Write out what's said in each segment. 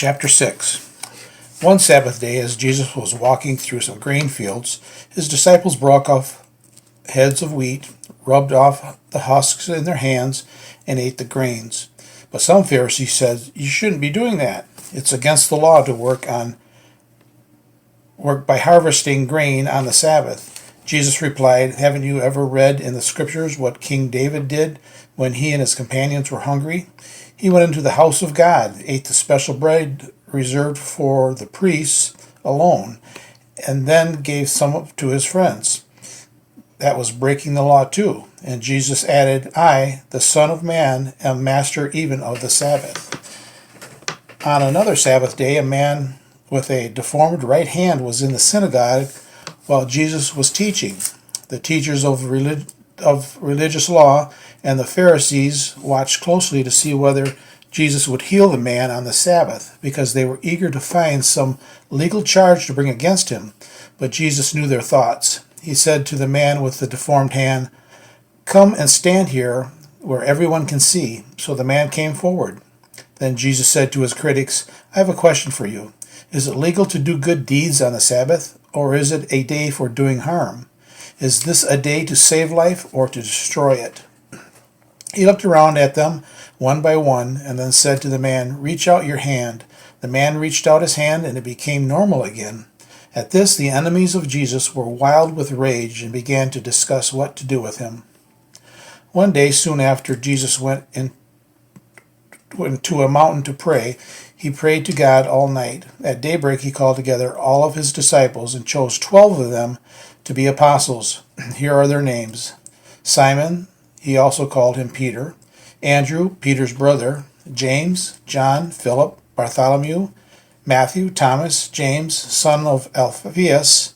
Chapter 6. One Sabbath day, as Jesus was walking through some grain fields, his disciples broke off heads of wheat, rubbed off the husks in their hands, and ate the grains. But some Pharisees said, "You shouldn't be doing that. It's against the law to work by harvesting grain on the Sabbath." Jesus replied, "Haven't you ever read in the scriptures what King David did when he and his companions were hungry? He went into the house of God, ate the special bread reserved for the priests alone, and then gave some to his friends. That was breaking the law too." And Jesus added, "I, the Son of Man, am master even of the Sabbath." On another Sabbath day, a man with a deformed right hand was in the synagogue while Jesus was teaching. The teachers of religious law and the Pharisees watched closely to see whether Jesus would heal the man on the Sabbath, because they were eager to find some legal charge to bring against him. But Jesus knew their thoughts. He said to the man with the deformed hand, "Come and stand here where everyone can see." So the man came forward. Then Jesus said to his critics, "I have a question for you. Is it legal to do good deeds on the Sabbath, or is it a day for doing harm? Is this a day to save life or to destroy it?" He looked around at them one by one and then said to the man, "Reach out your hand." The man reached out his hand and it became normal again. At this, the enemies of Jesus were wild with rage and began to discuss what to do with him. One day, soon after Jesus went to a mountain to pray, he prayed to God all night. At daybreak, he called together all of his disciples and chose 12 of them to be apostles. Here are their names: Simon, he also called him Peter; Andrew, Peter's brother; James, John, Philip, Bartholomew, Matthew, Thomas, James, son of Alphaeus,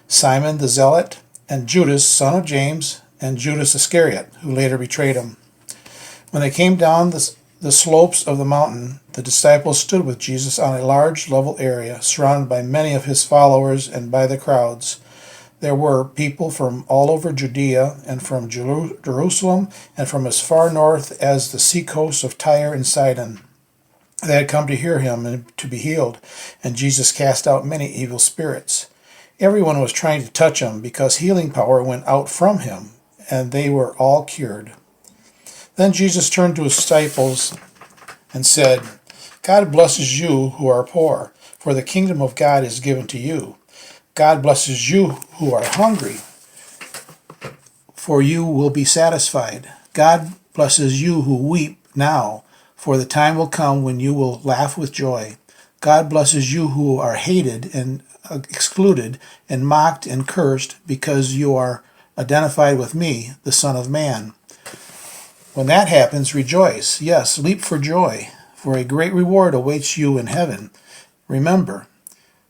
Simon the Zealot, and Judas, son of James, and Judas Iscariot, who later betrayed him. When they came down the slopes of the mountain, the disciples stood with Jesus on a large level area, surrounded by many of his followers and by the crowds. There were people from all over Judea and from Jerusalem and from as far north as the seacoast of Tyre and Sidon. They had come to hear him and to be healed, and Jesus cast out many evil spirits. Everyone was trying to touch him because healing power went out from him, and they were all cured. Then Jesus turned to his disciples and said, "God blesses you who are poor, for the kingdom of God is given to you. God blesses you who are hungry, for you will be satisfied. God blesses you who weep now, for the time will come when you will laugh with joy. God blesses you who are hated and excluded and mocked and cursed because you are identified with me, the Son of Man. When that happens, rejoice. Yes, leap for joy, for a great reward awaits you in heaven. Remember,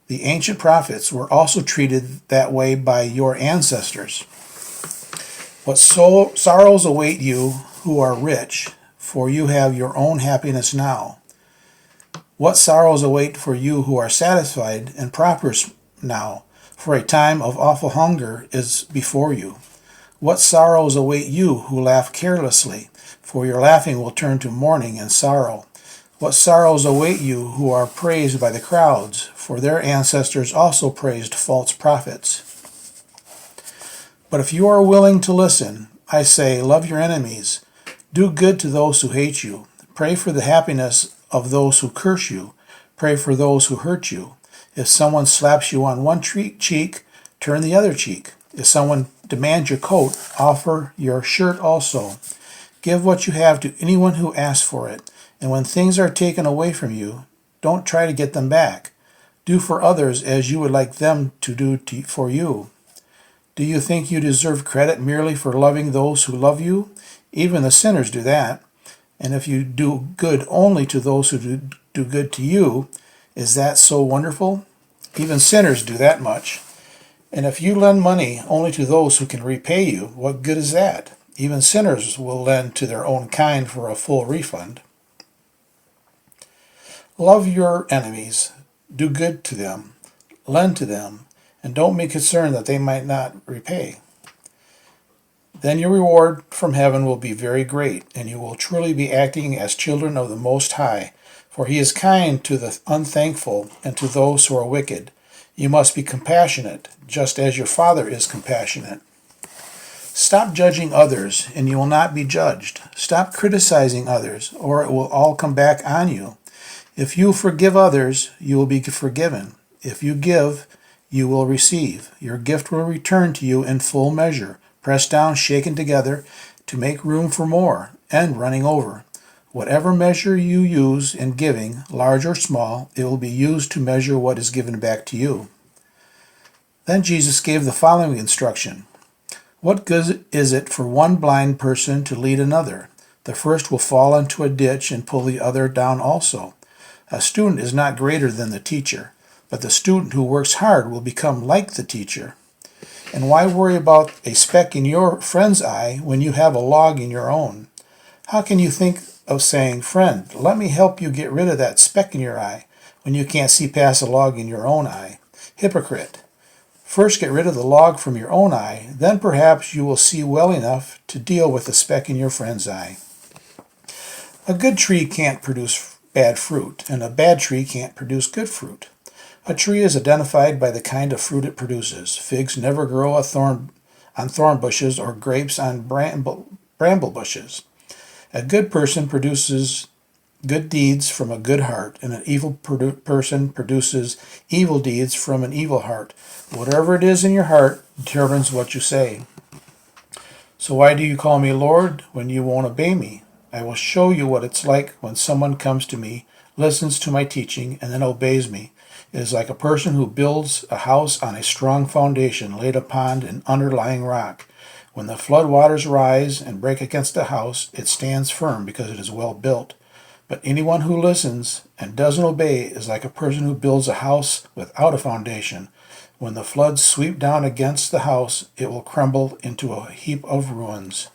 the ancient prophets were also treated that way by your ancestors. What sorrows await you who are rich, for you have your own happiness now. What sorrows await for you who are satisfied and prosperous now, for a time of awful hunger is before you. What sorrows await you who laugh carelessly, for your laughing will turn to mourning and sorrow. What sorrows await you who are praised by the crowds, for their ancestors also praised false prophets. But if you are willing to listen, I say, love your enemies, do good to those who hate you, pray for the happiness of those who curse you, pray for those who hurt you. If someone slaps you on one cheek, turn the other cheek. If someone demands your coat, offer your shirt also. Give what you have to anyone who asks for it. And when things are taken away from you, don't try to get them back. Do for others as you would like them to do for you. Do you think you deserve credit merely for loving those who love you? Even the sinners do that. And if you do good only to those who do good to you, is that so wonderful? Even sinners do that much. And if you lend money only to those who can repay you, what good is that? Even sinners will lend to their own kind for a full refund. Love your enemies, do good to them, lend to them, and don't be concerned that they might not repay. Then your reward from heaven will be very great, and you will truly be acting as children of the Most High, for he is kind to the unthankful and to those who are wicked. You must be compassionate, just as your Father is compassionate. Stop judging others, and you will not be judged. Stop criticizing others, or it will all come back on you. If you forgive others, you will be forgiven. If you give, you will receive. Your gift will return to you in full measure, pressed down, shaken together, to make room for more, and running over. Whatever measure you use in giving, large or small, it will be used to measure what is given back to you. Then Jesus gave the following instruction. What good is it for one blind person to lead another? The first will fall into a ditch and pull the other down also. A student is not greater than the teacher, but the student who works hard will become like the teacher. And why worry about a speck in your friend's eye when you have a log in your own? How can you think of saying, "Friend, let me help you get rid of that speck in your eye," when you can't see past a log in your own eye? Hypocrite! First get rid of the log from your own eye, then perhaps you will see well enough to deal with the speck in your friend's eye. A good tree can't produce bad fruit, and a bad tree can't produce good fruit. A tree is identified by the kind of fruit it produces. Figs never grow on thorn bushes or grapes on bramble bushes. A good person produces good deeds from a good heart, and an evil person produces evil deeds from an evil heart. Whatever it is in your heart determines what you say. So why do you call me Lord when you won't obey me? I will show you what it's like when someone comes to me, listens to my teaching, and then obeys me. It is like a person who builds a house on a strong foundation laid upon an underlying rock. When the flood waters rise and break against a house, it stands firm because it is well built. But anyone who listens and doesn't obey is like a person who builds a house without a foundation. When the floods sweep down against the house, it will crumble into a heap of ruins.